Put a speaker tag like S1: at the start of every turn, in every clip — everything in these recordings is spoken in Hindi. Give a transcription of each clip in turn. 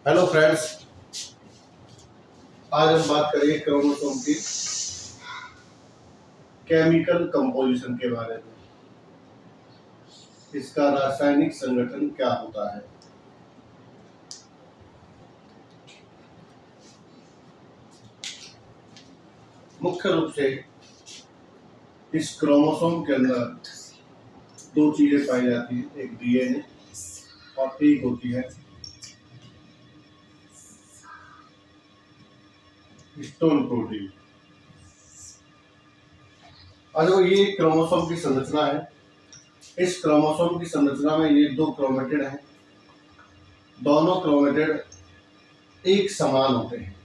S1: हेलो फ्रेंड्स, आज हम बात करेंगे क्रोमोसोम की केमिकल कंपोजिशन के बारे में। इसका रासायनिक संगठन क्या होता है। मुख्य रूप से इस क्रोमोसोम के अंदर दो चीजें पाई जाती हैं, एक डीएनए और एक होती है हिस्टोन प्रोटीन। और जो ये क्रोमोसोम की संरचना है, इस क्रोमोसोम की संरचना में ये दो क्रोमेटिड हैं। दोनों क्रोमेटिड एक समान होते हैं।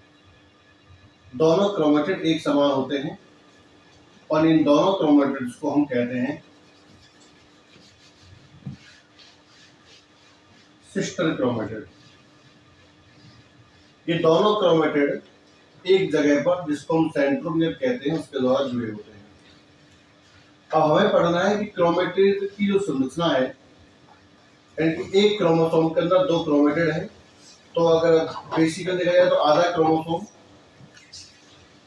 S1: दोनों क्रोमेटिड एक समान होते हैं और इन दोनों क्रोमेटिड्स को हम कहते हैं सिस्टर क्रोमेटिड। ये दोनों क्रोमेटिड एक जगह पर, जिसको हम सेंट्रोमियर कहते हैं, उसके द्वारा जुड़े होते हैं। अब हमें पढ़ना है कि क्रोमेटिड की जो संरचना है, यानी एक क्रोमोसोम के अंदर दो क्रोमेटिड है, तो अगर बेसिकली देखा जाए तो आधा क्रोमोसोम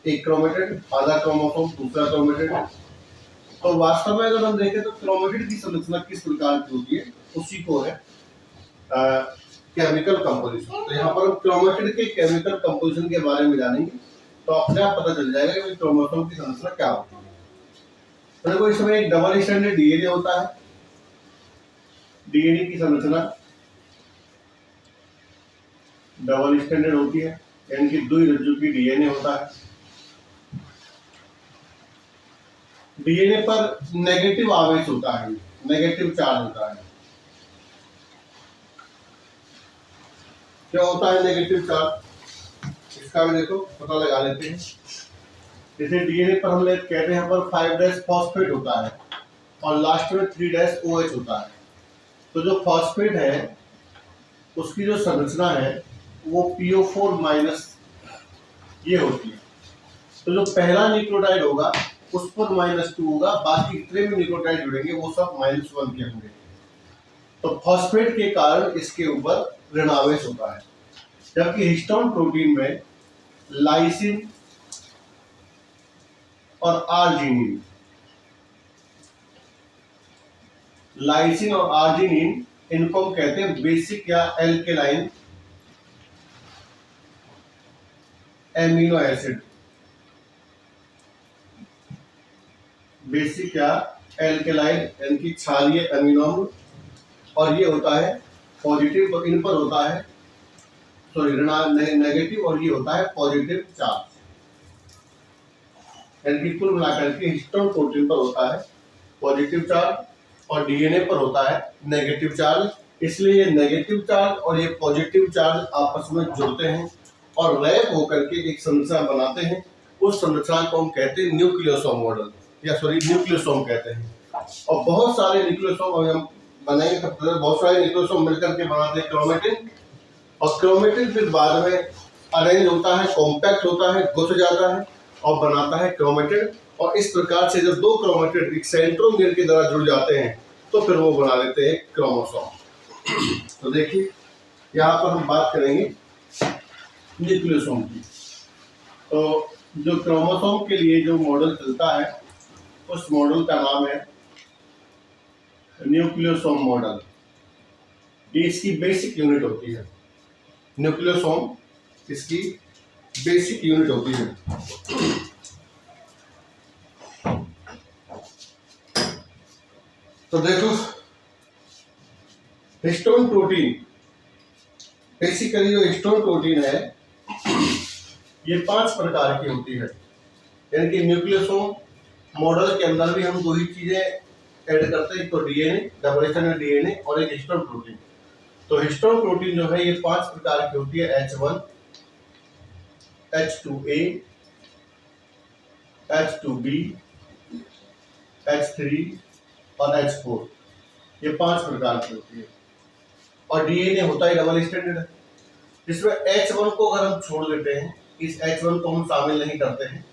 S1: एक क्रोमेटिड, आधा क्रोमोसोम दूसरा क्रोमेटिड। तो वास्तव में अगर हम देखें तो क्रोमेटिड की संरचना किस प्रकार की होती है, उसी को है केमिकल कंपोजिशन। तो यहाँ पर हम क्रोमेटिड के केमिकल कंपोजिशन के बारे में जानेंगे, तो अपने आप पता चल जाएगा कि क्रोमोसोम की संरचना क्या होती है। तो देखो, इसमें एक डबल स्ट्रैंडेड डीएनए होता है। डीएनए की संरचना डबल स्ट्रैंडेड होती है, यानी कि द्विरज्जु की डीएनए होता है। डीएनए पर नेगेटिव आवेश होता है, नेगेटिव चार्ज होता है। क्या होता है नेगेटिव चार्ज, इसका भी देखो पता लगा लेते हैं। जैसे डीएनए पर हम कहते हैं यहाँ पर 5' फॉस्फेट होता है और लास्ट में 3' OH होता है। तो जो फॉस्फेट है उसकी जो संरचना है वो PO4- ये होती है। तो जो पहला न्यूक्लियोटाइड होगा उस पर -2 होगा, बाकी जितने भी न्यूक्लियोटाइड जुड़ेंगे वो सब -1 के होंगे। तो फॉस्फेट के कारण इसके ऊपर ऋणावेश होता है। जबकि हिस्टोन प्रोटीन में लाइसिन और आर्जिनिन, लाइसिन और आर्जिनिन, इनको हम कहते हैं बेसिक या एल्केलाइन एमिनो एसिड। बेसिक या एल्केलाइन यानी कि क्षारीय अमीनो अम्ल। और ये होता है पॉजिटिव, इन पर होता है नेगेटिव, और ये होता है पॉजिटिव चार्ज। यानी कि कुल मिलाकर के हिस्टोन प्रोटीन पर होता है पॉजिटिव चार्ज और डीएनए पर होता है नेगेटिव चार्ज। इसलिए ये नेगेटिव चार्ज और ये पॉजिटिव चार्ज आपस में जुड़ते हैं और रैप होकर के एक संरचना बनाते हैं। उस संरचना को हम कहते हैं न्यूक्लियोसोम मॉडल, या न्यूक्लियोसोम कहते हैं। और बहुत सारे न्यूक्लियोसोम हम बनाएंगे, बहुत सारे न्यूक्लियोसोम मिलकर के बनाते हैं क्रोमेटिन। और क्रोमेटिन फिर बाद में अरेंज होता है, कॉम्पैक्ट होता है, गुथ जाता है और बनाता है क्रोमेटिड। और इस प्रकार से जब दो क्रोमेटिड एक सेंट्रोमियर के द्वारा जुड़ जाते हैं तो फिर वो बना लेते हैं क्रोमोसोम। तो देखिए, यहाँ पर हम बात करेंगे न्यूक्लियोसोम की। तो जो क्रोमोसोम के लिए जो मॉडल चलता है उस मॉडल का नाम है न्यूक्लियोसोम मॉडल। ये इसकी बेसिक यूनिट होती है। न्यूक्लियोसोम इसकी बेसिक यूनिट होती है। तो देखो, हिस्टोन प्रोटीन, बेसिकली जो हिस्टोन प्रोटीन है ये 5 प्रकार की होती है। यानी कि न्यूक्लियोसोम मॉडल के अंदर भी हम दो ही चीजें ऐड करते हैं, तो डीएनए, डबल स्ट्रैंडेड डीएनए और एक हिस्टोन प्रोटीन। तो हिस्टोन प्रोटीन जो है ये 5 प्रकार की होती है, H1, H2A, H2B, H3 और H4। ये 5 प्रकार की होती है। और डीएनए होता है डबल स्ट्रैंडेड, जिसमें H1 को अगर हम छोड़ देते हैं, इस H1 को हम शामिल नहीं करते हैं,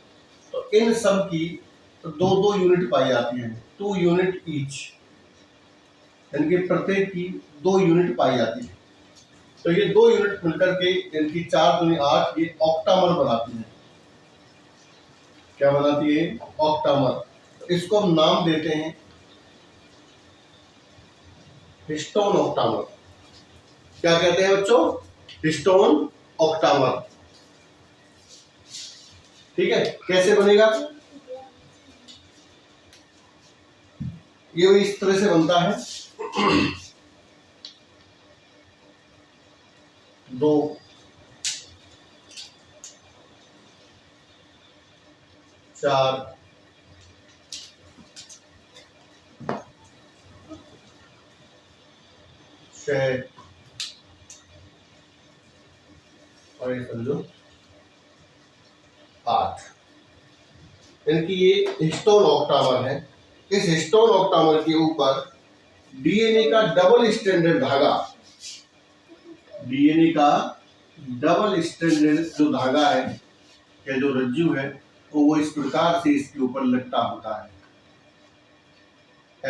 S1: तो इन सब की दो यूनिट पाई जाती है, 2 यूनिट ईच, यानी कि प्रत्येक की 2 यूनिट पाई जाती है। तो ये दो यूनिट मिलकर के इनकी 4 दूनी 8 ये ऑक्टामर बनाती है। क्या बनाती है? ऑक्टामर। तो इसको हम नाम देते हैं हिस्टोन ऑक्टामर। क्या कहते हैं बच्चों? Histone octamer. ठीक है, कैसे बनेगा? ये इस तरह से बनता है। 2 4 6 और ये समझो 8। इनकी ये हिस्टोन ऑक्टामर है। इस हिस्टोन ऑक्टामर के ऊपर डीएनए का डबल स्ट्रैंडेड धागा, डीएनए का डबल स्ट्रैंडेड जो धागा है या जो रज्जु है वो इस प्रकार से इसके ऊपर लटका होता है।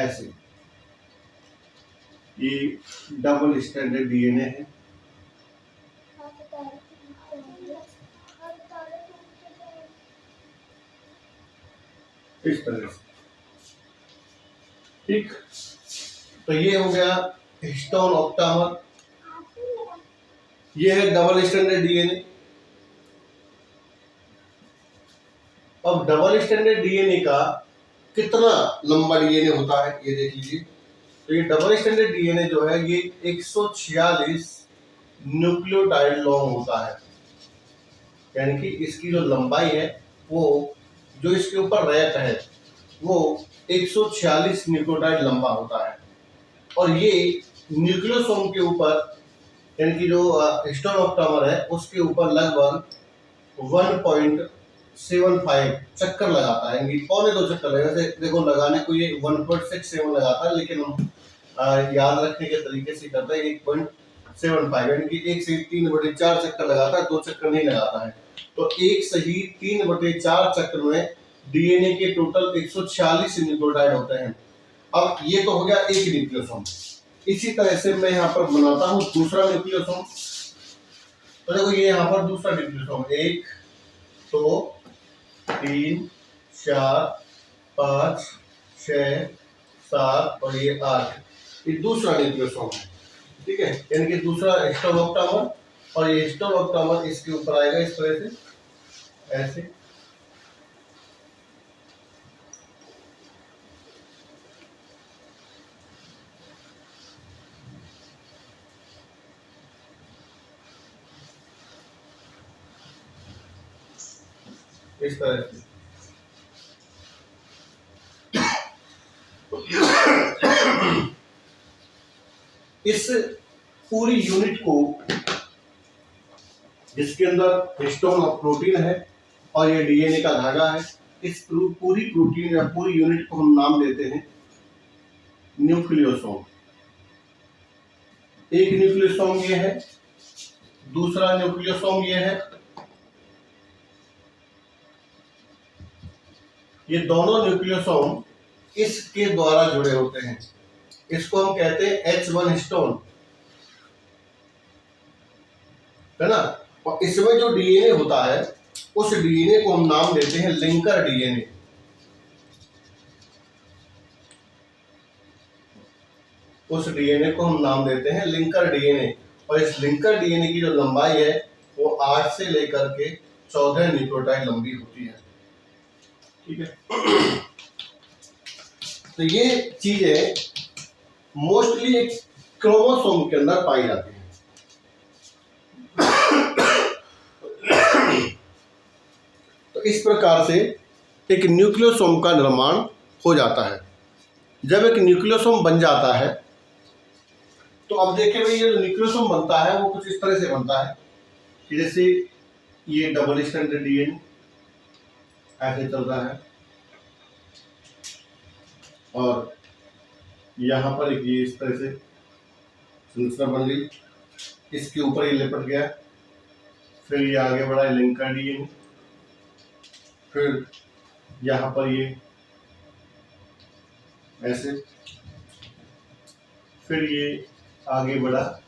S1: ऐसे ये डबल स्ट्रैंडेड डीएनए है। इस तरह से। ठीक, तो ये हो गया हिस्टोन ऑक्टामर। ये है डबल स्ट्रैंडेड डीएनए। अब डबल स्ट्रैंडेड डीएनए का कितना लंबा डीएनए होता है ये देख लीजिए। तो ये डबल स्ट्रैंडेड डीएनए जो है ये 146 न्यूक्लियोटाइड लॉन्ग होता है। यानी कि इसकी जो लंबाई है वो जो इसके ऊपर रैप है वो 146 न्यूक्लियोटाइड लंबा होता है। और ये न्यूक्लियोसोम के ऊपर यानी कि जो हिस्टोन ऑक्टामर है उसके ऊपर लगभग 1.75 चक्कर लगाता है। यानी पौने 2 चक्कर लगे। वैसे देखो लगाने को ये 1.67 लगाता है, लेकिन हम याद रखने के तरीके से करता है 1.75 यानी कि 1 से 3/4 चक्कर लगाता है, 2 चक्कर नहीं लगाता है। तो 1 सही 3/4 चक्र में डीएनए के टोटल 146 न्यूक्लियोटाइड होते हैं। अब ये तो हो गया एक न्यूक्लियोसोम। इसी तरह से मैं यहाँ पर बनाता हूँ दूसरा न्यूक्लियोसोम। तो देखो ये यहाँ पर दूसरा न्यूक्लियोसोम 1 2 3 4 5 6 7 और ये 8, ये दूसरा न्यूक्लियोसोम है। ठीक है, यानी कि दूसरा हिस्टोन ऑक्टामर। और ये हिस्टोन ऑक्टामर इसके ऊपर आएगा इस तरह से, ऐसे। इस तरह से इस पूरी यूनिट को, जिसके अंदर हिस्टोन और प्रोटीन है और ये डीएनए का धागा है, इस पूरी प्रोटीन या पूरी यूनिट को हम नाम देते हैं न्यूक्लियोसोम। एक न्यूक्लियोसोम ये है, दूसरा न्यूक्लियोसोम ये है। ये दोनों न्यूक्लियोसोम इसके द्वारा जुड़े होते हैं। इसको हम कहते हैं H1 हिस्टोन, है ना। और इसमें जो डीएनए होता है उस डीएनए को हम नाम देते हैं लिंकर डीएनए। उस डीएनए को हम नाम देते हैं लिंकर डीएनए। और इस लिंकर डीएनए की जो लंबाई है वो 8 से लेकर के 14 न्यूक्लियोटाइड लंबी होती है। ठीक है, तो ये चीजें मोस्टली एक क्रोमोसोम के अंदर पाई जाती है। तो इस प्रकार से एक न्यूक्लियोसोम का निर्माण हो जाता है। जब एक न्यूक्लियोसोम बन जाता है तो अब देखिए भाई ये जो न्यूक्लियोसोम बनता है वो कुछ इस तरह से बनता है कि जैसे ये डबल स्ट्रैंडेड डीएनए ऐसे चलता है और यहाँ पर ये इस तरह से संरचना बन गई, इसके ऊपर ये लिपट गया, फिर ये आगे बढ़ा लिंकर डीएनए, फिर यहाँ पर ये ऐसे, फिर ये आगे बढ़ा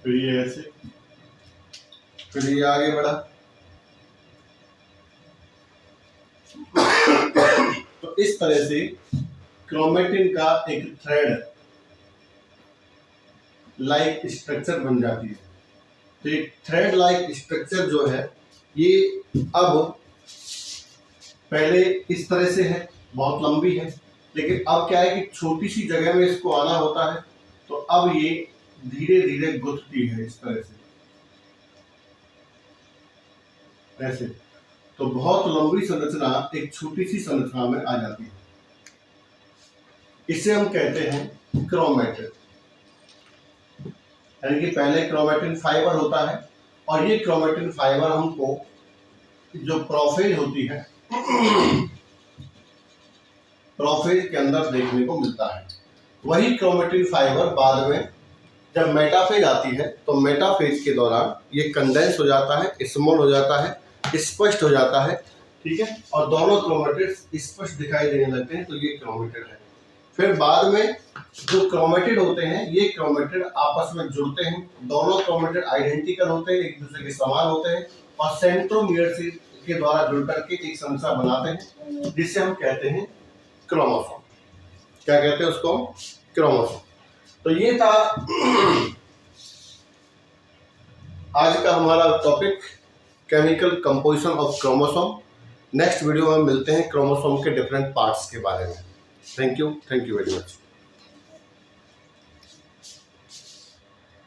S1: फिर ये ऐसे, फिर ये आगे बढ़ा। तो इस तरह से क्रोमेटिन का एक थ्रेड लाइक स्ट्रक्चर बन जाती है। तो एक थ्रेड लाइक स्ट्रक्चर जो है ये अब पहले इस तरह से है, बहुत लंबी है, लेकिन अब क्या है कि छोटी सी जगह में इसको आना होता है, तो अब ये धीरे धीरे गुथती है इस तरह से, ऐसे। तो बहुत लंबी संरचना एक छोटी सी संरचना में आ जाती है। इसे हम कहते हैं क्रोमेटिन। यानी कि पहले क्रोमेटिन फाइबर होता है और ये क्रोमेटिन फाइबर हमको जो प्रोफेज होती है, प्रोफेज के अंदर देखने को मिलता है। वही क्रोमेटिन फाइबर बाद में जब मेटाफेज आती है तो मेटाफेज के दौरान ये कंडेंस हो जाता है, स्मॉल हो जाता है, स्पष्ट हो जाता है, ठीक है, और दोनों क्रोमेटिड स्पष्ट दिखाई देने लगते हैं, तो ये क्रोमेटिड है। फिर बाद में जो क्रोमेटिड होते हैं ये क्रोमेटिड आपस में जुड़ते हैं, दोनों क्रोमेटिड आइडेंटिकल होते हैं, एक दूसरे के समान होते हैं और सेंट्रोमियर से के द्वारा जुड़ करके एक संरचना बनाते हैं जिसे हम कहते हैं क्रोमोसोम। क्या कहते हैं उसको? क्रोमोसोम। तो ये था आज का हमारा topic, chemical composition of chromosome. Next video में मिलते हैं क्रोमोसोम के डिफरेंट पार्ट्स के बारे में। Thank you very much.